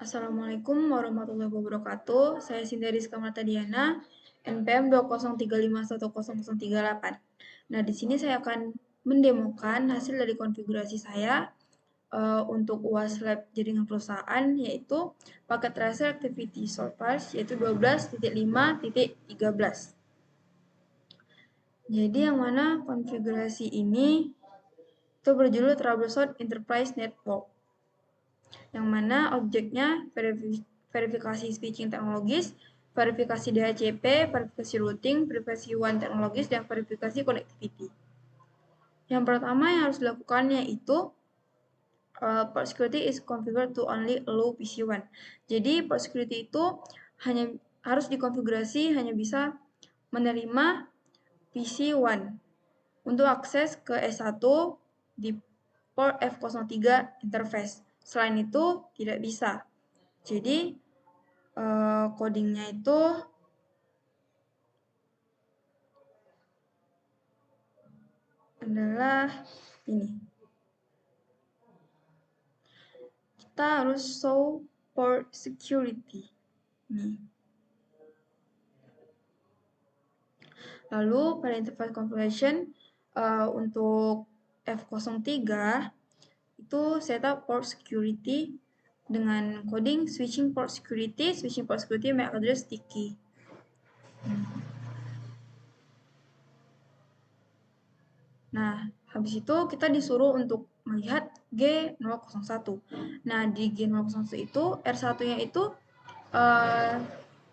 Assalamualaikum warahmatullahi wabarakatuh. Saya Sinda Rizka Martadiana, NPM 203510038. Nah, di sini saya akan mendemokan hasil dari konfigurasi saya untuk UAS Lab jaringan perusahaan, yaitu paket tracer activity source yaitu 12.5.13. Jadi yang mana konfigurasi ini itu berjudul Troubleshoot Enterprise Network, yang mana objeknya verifikasi switching teknologis, verifikasi DHCP, verifikasi routing, verifikasi WAN teknologis, dan verifikasi connectivity. Yang pertama yang harus dilakukan yaitu port security is configured to only allow PC1. Jadi port security itu hanya harus dikonfigurasi hanya bisa menerima PC1 untuk akses ke S1 di port F03 interface. Selain itu tidak bisa. Jadi codingnya itu adalah ini. Kita harus show port security. Nih. Lalu pada interface configuration untuk F03 itu setup port security dengan coding switching port security MAC address sticky. Nah, habis itu kita disuruh untuk melihat G001. Nah, di G001 itu R1-nya itu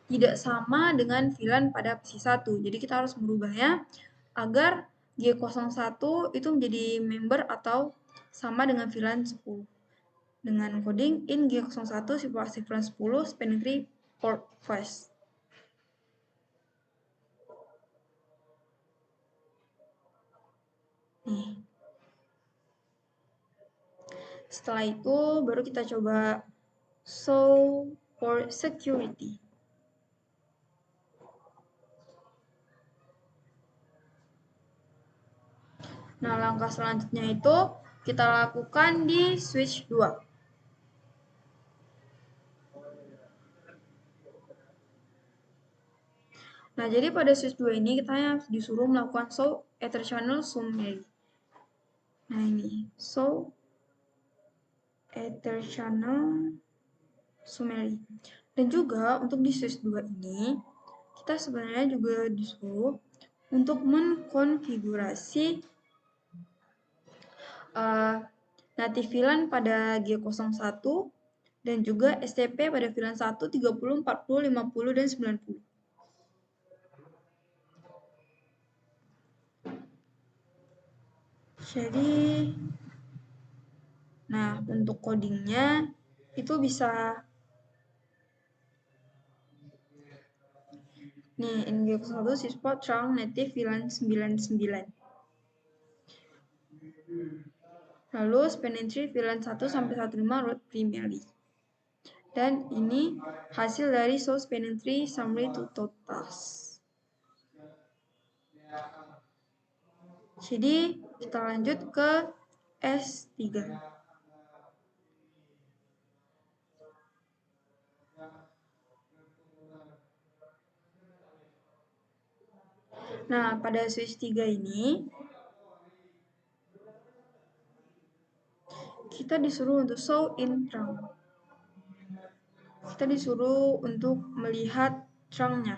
tidak sama dengan VLAN pada PC1. Jadi kita harus merubahnya agar G01 itu menjadi member atau sama dengan VLAN 10. Dengan coding in G01 simulasi VLAN 10 spanning tree port first. Nih. Setelah itu baru kita coba show port security. Nah, langkah selanjutnya itu kita lakukan di switch 2. Nah, jadi pada switch 2 ini kita disuruh melakukan show ether channel summary. Nah, ini show ether channel summary. Dan juga untuk di switch 2 ini kita sebenarnya juga disuruh untuk mengkonfigurasi native VLAN pada G01 dan juga STP pada VLAN 1, 30, 40, 50, dan 90. Jadi, nah untuk codingnya itu bisa nih NG01 support trunk native VLAN 99. Lalu spanning tree VLAN 1 sampai 15 root primarily. Dan ini hasil dari show spanning tree summary to totals. Jadi kita lanjut ke S3. Nah, pada switch 3 ini kita disuruh untuk show in trunk. Kita disuruh untuk melihat trunknya.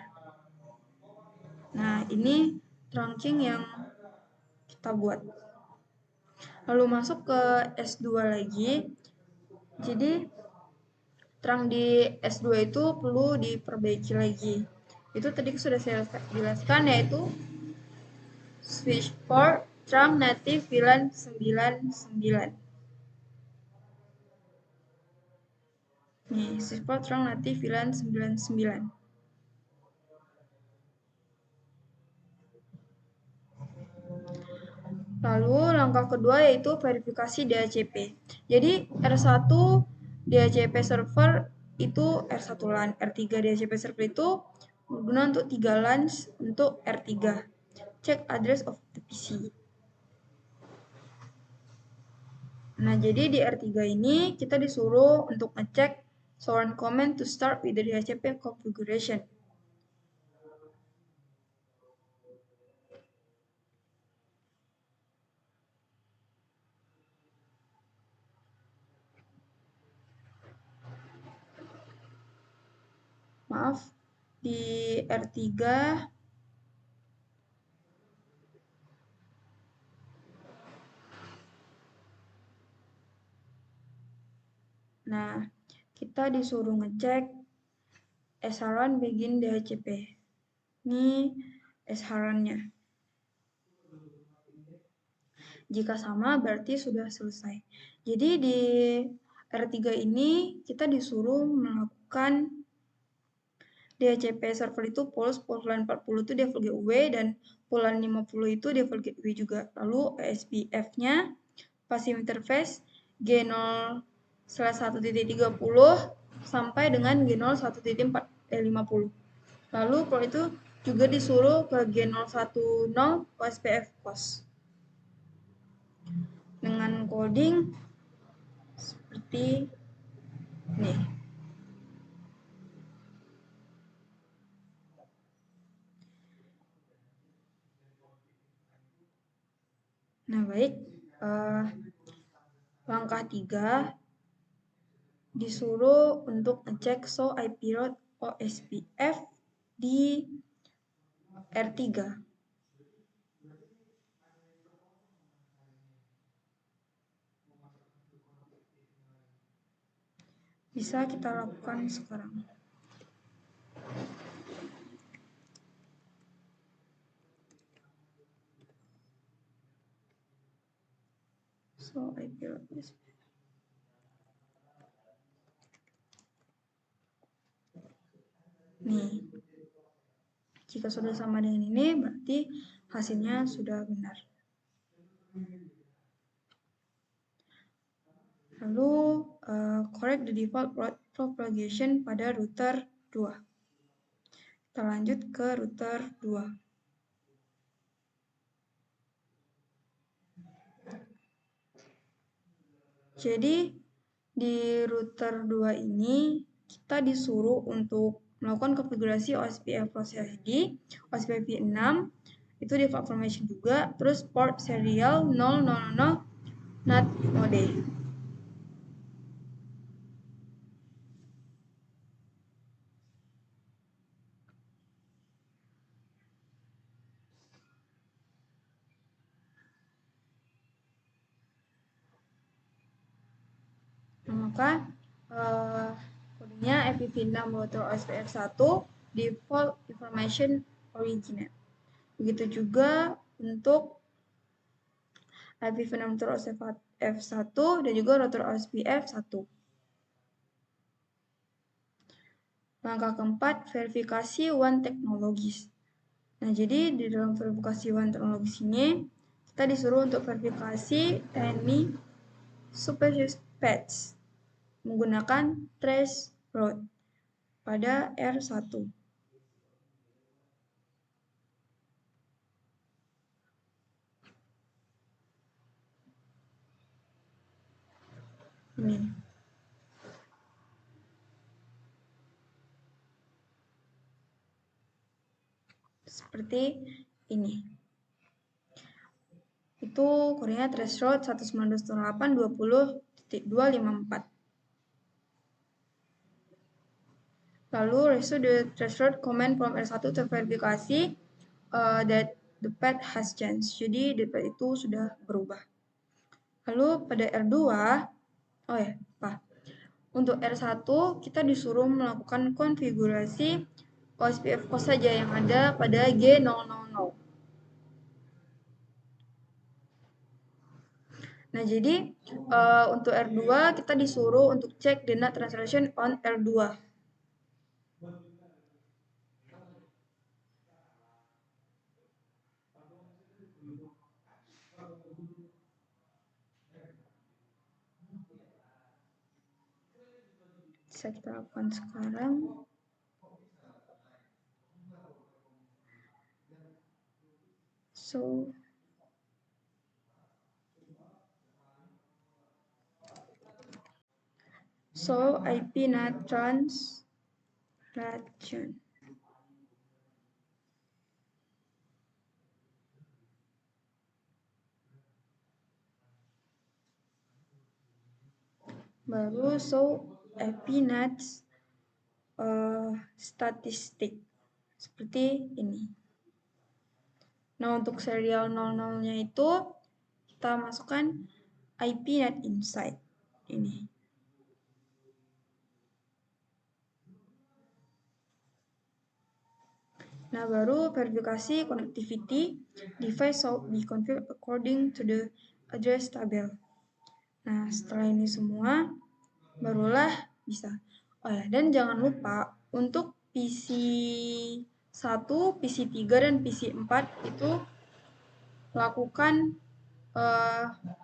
Nah, ini trunking yang kita buat. Lalu masuk ke S2 lagi. Jadi trunk di S2 itu perlu diperbaiki lagi. Itu tadi sudah saya jelaskan, yaitu switch port trunk native VLAN 99. Nih, switch port trunk native VLAN 99. Lalu langkah kedua yaitu verifikasi DHCP. Jadi R1 DHCP server itu R1 LAN, R3 DHCP server itu berguna untuk 3 LAN untuk R3. Check address of the PC. Nah, jadi di R3 ini kita disuruh untuk ngecek So run command to start with the DHCP configuration. Maaf, di R3 nah, kita disuruh ngecek SHRUN begin DHCP. Ini SHRUN-nya. Jika sama berarti sudah selesai. Jadi di R3 ini kita disuruh melakukan DHCP server itu pull-line 40 itu default gateway dan pull-line 50 itu default gateway juga. Lalu ASPF-nya passive interface G0/1.30 sampai dengan G0/1.50. Lalu kalau itu juga disuruh ke G010 OSPF post dengan coding seperti ini. Nah, baik. Langkah 3 disuruh untuk ngecek show IP route OSPF di R3. Bisa kita lakukan sekarang. So IP route OSPF. Nih, jika sudah sama dengan ini, berarti hasilnya sudah benar. Lalu, correct the default route propagation pada router 2. Kita lanjut ke router 2. Jadi, di router 2 ini, kita disuruh untuk melakukan konfigurasi OSPF process ID, OSPF v6, itu default information juga, terus port serial 0000 NAT mode. Maka kodenya IPv6 router OSPF 1 default information originate. Begitu juga untuk IPv6 router OSPF 1 dan juga router OSPF 1. Langkah keempat, verifikasi WAN teknologis. Nah, jadi di dalam verifikasi WAN teknologis ini, kita disuruh untuk verifikasi TNI subspace patch menggunakan trace route pada R1. Ini. Seperti ini. Itu koordinat trace route 192.168.20.254. Lalu restore the trace route command from R1 terverifikasi that the path has changed. Jadi the path itu sudah berubah. Lalu pada R2, untuk R1 kita disuruh melakukan konfigurasi OSPF post saja yang ada pada G000. Nah, jadi untuk R2 kita disuruh untuk cek the NAT translation on R2. Bisa kita lakukan sekarang. So IP NAT translation. Baru show IP NAT statistik seperti ini. Nah, untuk serial 00-nya itu kita masukkan IP NAT insight ini. Nah, baru verifikasi connectivity device should be configured according to the address table. Nah, setelah ini semua barulah bisa. Oh ya, dan jangan lupa untuk PC 1, PC 3 dan PC 4 itu lakukan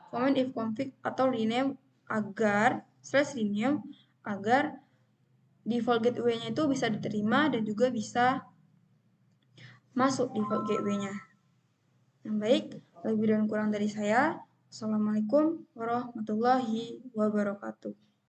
command if config atau rename agar /rename agar default gateway-nya itu bisa diterima dan juga bisa masuk default gateway-nya. Yang baik, lebih dan kurang dari saya. Assalamualaikum warahmatullahi wabarakatuh.